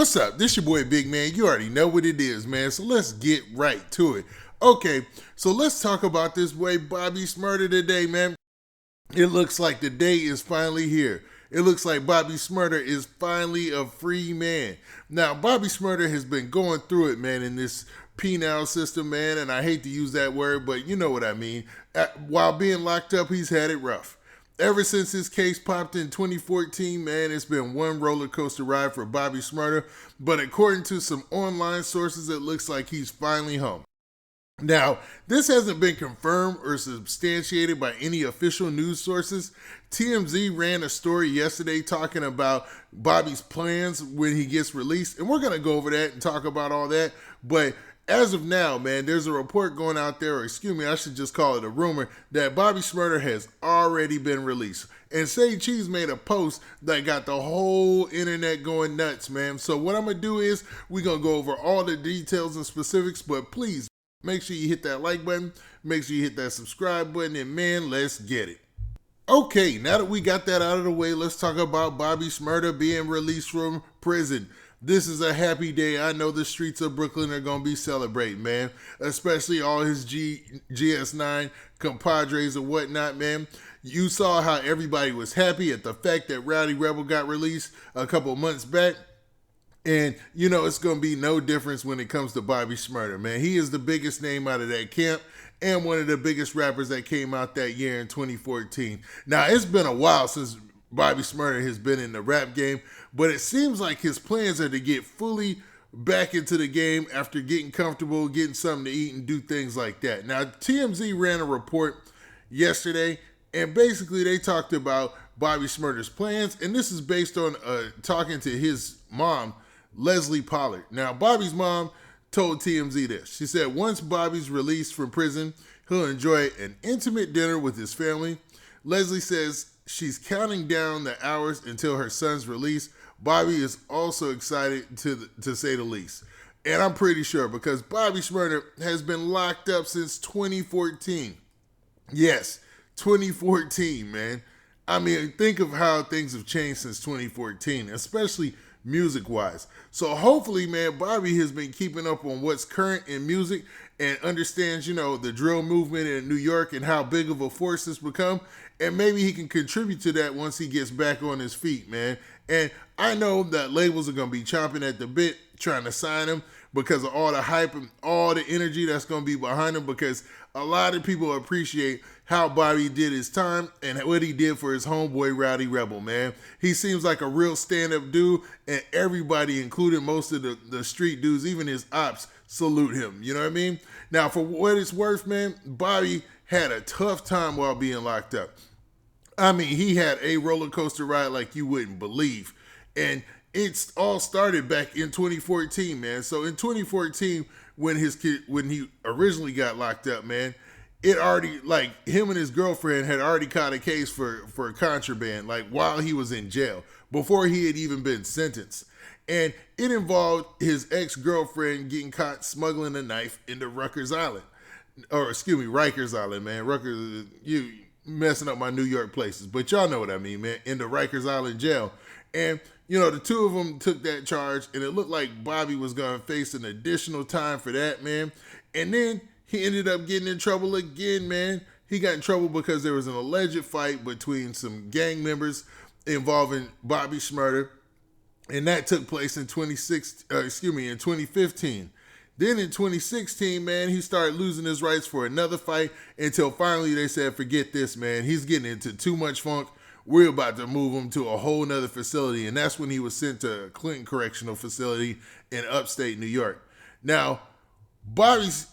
What's up? This your boy Big Man. You already know what it is, man. So let's get right to it. Okay, so let's talk about this boy Bobby Shmurda today, man. It looks like the day is finally here. It looks like Bobby Shmurda is finally a free man. Now, Bobby Shmurda has been going through it, man, in this penal system, man, and I hate to use that word, but you know what I mean. While being locked up, he's had it rough. Ever since his case popped in 2014, man, it's been one roller coaster ride for Bobby Shmurda, but according to some online sources, it looks like he's finally home. Now, this hasn't been confirmed or substantiated by any official news sources. TMZ ran a story yesterday talking about Bobby's plans when he gets released, and we're going to go over that and talk about all that. But as of now, man, there's a report going out there, or excuse me, I should just call it a rumor, that Bobby Shmurda has already been released. And Say Cheese made a post that got the whole internet going nuts, man. So what I'm going to do is we're going to go over all the details and specifics, but please, make sure you hit that like button. Make sure you hit that subscribe button. And man, let's get it. Okay, now that we got that out of the way, let's talk about Bobby Shmurda being released from prison. This is a happy day. I know the streets of Brooklyn are going to be celebrating, man. Especially all his GS9 compadres and whatnot, man. You saw how everybody was happy at the fact that Rowdy Rebel got released a couple months back. And, you know, it's going to be no difference when it comes to Bobby Shmurda, man. He is the biggest name out of that camp and one of the biggest rappers that came out that year in 2014. Now, it's been a while since Bobby Shmurda has been in the rap game, but it seems like his plans are to get fully back into the game after getting comfortable, getting something to eat, and do things like that. Now, TMZ ran a report yesterday, and basically they talked about Bobby Shmurda's plans, and this is based on talking to his mom, Leslie Pollard. Now, Bobby's mom told TMZ this. She said, once Bobby's released from prison, he'll enjoy an intimate dinner with his family. Leslie says she's counting down the hours until her son's release. Bobby is also excited to say the least. And I'm pretty sure because Bobby Shmurda has been locked up since 2014. Yes, 2014, man. I mean, think of how things have changed since 2014, especially music-wise. So hopefully, man, Bobby has been keeping up on what's current in music and understands, you know, the drill movement in New York and how big of a force it's become. And maybe he can contribute to that once he gets back on his feet, man. And I know that labels are going to be chomping at the bit trying to sign him because of all the hype and all the energy that's going to be behind him, because a lot of people appreciate how Bobby did his time and what he did for his homeboy Rowdy Rebel, man. He seems like a real stand-up dude, and everybody, including most of the street dudes, even his ops, salute him. You know what I mean? Now, for what it's worth, man, Bobby had a tough time while being locked up. I mean, he had a roller coaster ride like you wouldn't believe. And it's all started back in 2014, man. So in 2014, when he originally got locked up, man, it already, like, him and his girlfriend had already caught a case for contraband, like, while he was in jail, before he had even been sentenced. And it involved his ex-girlfriend getting caught smuggling a knife into Rikers Island, man. Rikers, you messing up my New York places, but y'all know what I mean, man, into Rikers Island jail. And, you know, the two of them took that charge, and it looked like Bobby was going to face an additional time for that, man. And then he ended up getting in trouble again, man. He got in trouble because there was an alleged fight between some gang members involving Bobby Shmurda, and that took place in 2015. Then in 2016, man, he started losing his rights for another fight until finally they said, forget this, man. He's getting into too much funk. We're about to move him to a whole nother facility. And that's when he was sent to Clinton Correctional Facility in upstate New York. Now, Bobby's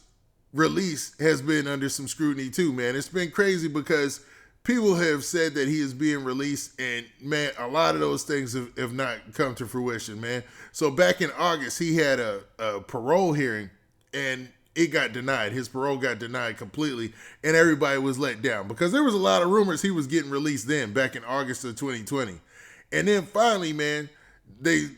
release has been under some scrutiny too, man. It's been crazy because people have said that he is being released, and man, a lot of those things have not come to fruition, man. So back in August, he had a parole hearing, and it got denied. His parole got denied completely, and everybody was let down because there was a lot of rumors he was getting released then, back in August of 2020. And then finally, man, they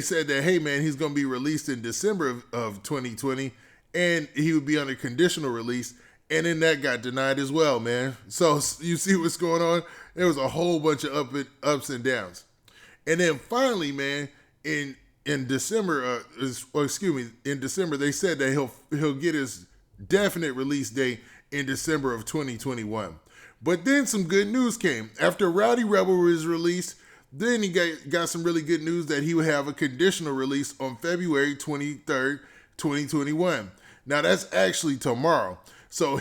said that, hey, man, he's going to be released in December of 2020, and he would be under conditional release. And then that got denied as well, man. So you see what's going on? There was a whole bunch of ups and downs. And then finally, man, in in December, in December they said that he'll get his definite release date in December of 2021. But then some good news came after Rowdy Rebel was released. Then he got some really good news that he would have a conditional release on February 23rd, 2021. Now that's actually tomorrow. So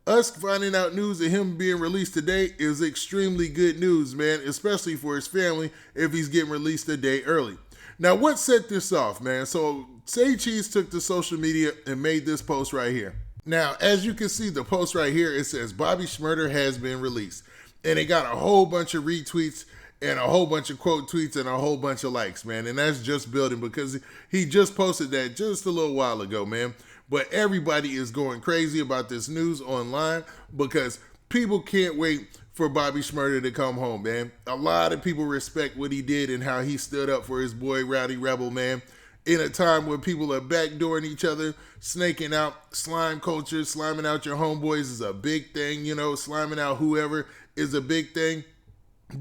us finding out news of him being released today is extremely good news, man, especially for his family if he's getting released a day early. Now, what set this off, man? So Say Cheese took to social media and made this post right here. Now, as you can see, the post right here, it says Bobby Shmurda has been released. And it got a whole bunch of retweets and a whole bunch of quote tweets and a whole bunch of likes, man. And that's just building because he just posted that just a little while ago, man. But everybody is going crazy about this news online because people can't wait for Bobby Shmurda to come home, man. A lot of people respect what he did and how he stood up for his boy Rowdy Rebel, man. In a time where people are backdooring each other, snaking out, slime culture, sliming out your homeboys is a big thing, sliming out whoever is a big thing.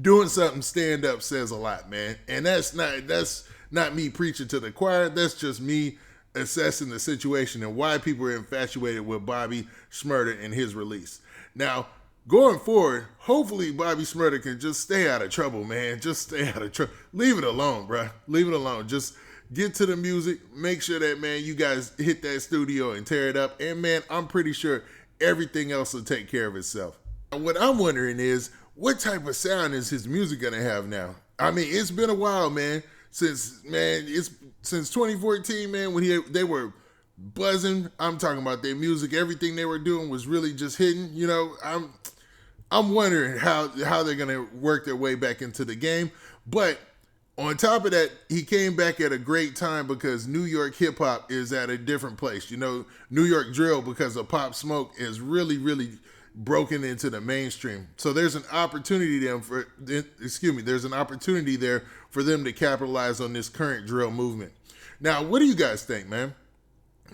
Doing something stand up says a lot, man. And that's not me preaching to the choir. That's just me assessing the situation and why people are infatuated with Bobby Shmurda and his release. Now, going forward, hopefully Bobby Shmurda can just stay out of trouble, man. Just stay out of trouble. Leave it alone, bro. Leave it alone. Just get to the music. Make sure that, man, you guys hit that studio and tear it up. And, man, I'm pretty sure everything else will take care of itself. What I'm wondering is, what type of sound is his music going to have now? I mean, it's been a while, man, since 2014, man, when they were buzzing. I'm talking about their music. Everything they were doing was really just hitting. I'm wondering how they're going to work their way back into the game. But on top of that, he came back at a great time because New York hip hop is at a different place. New York drill, because of Pop Smoke, is really, really broken into the mainstream. So there's an opportunity there for them to capitalize on this current drill movement. Now, what do you guys think, man?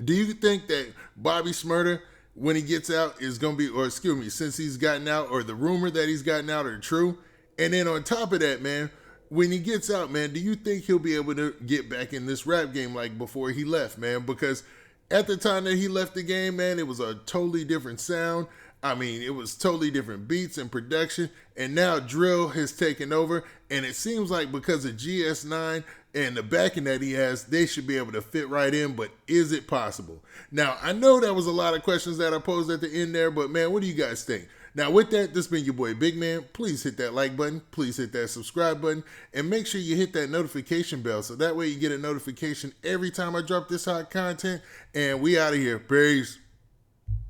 Do you think that Bobby Shmurda, when he gets out, is going to be, since he's gotten out, or the rumor that he's gotten out are true? And then on top of that, man, when he gets out, man, do you think he'll be able to get back in this rap game like before he left, man? Because at the time that he left the game, man, it was a totally different sound. I mean, it was totally different beats and production, and now drill has taken over, and it seems like because of GS9 and the backing that he has, they should be able to fit right in, but is it possible? Now, I know that was a lot of questions that I posed at the end there, but man, what do you guys think? Now, with that, this has been your boy Big Man. Please hit that like button, please hit that subscribe button, and make sure you hit that notification bell so that way you get a notification every time I drop this hot content, and we out of here. Peace.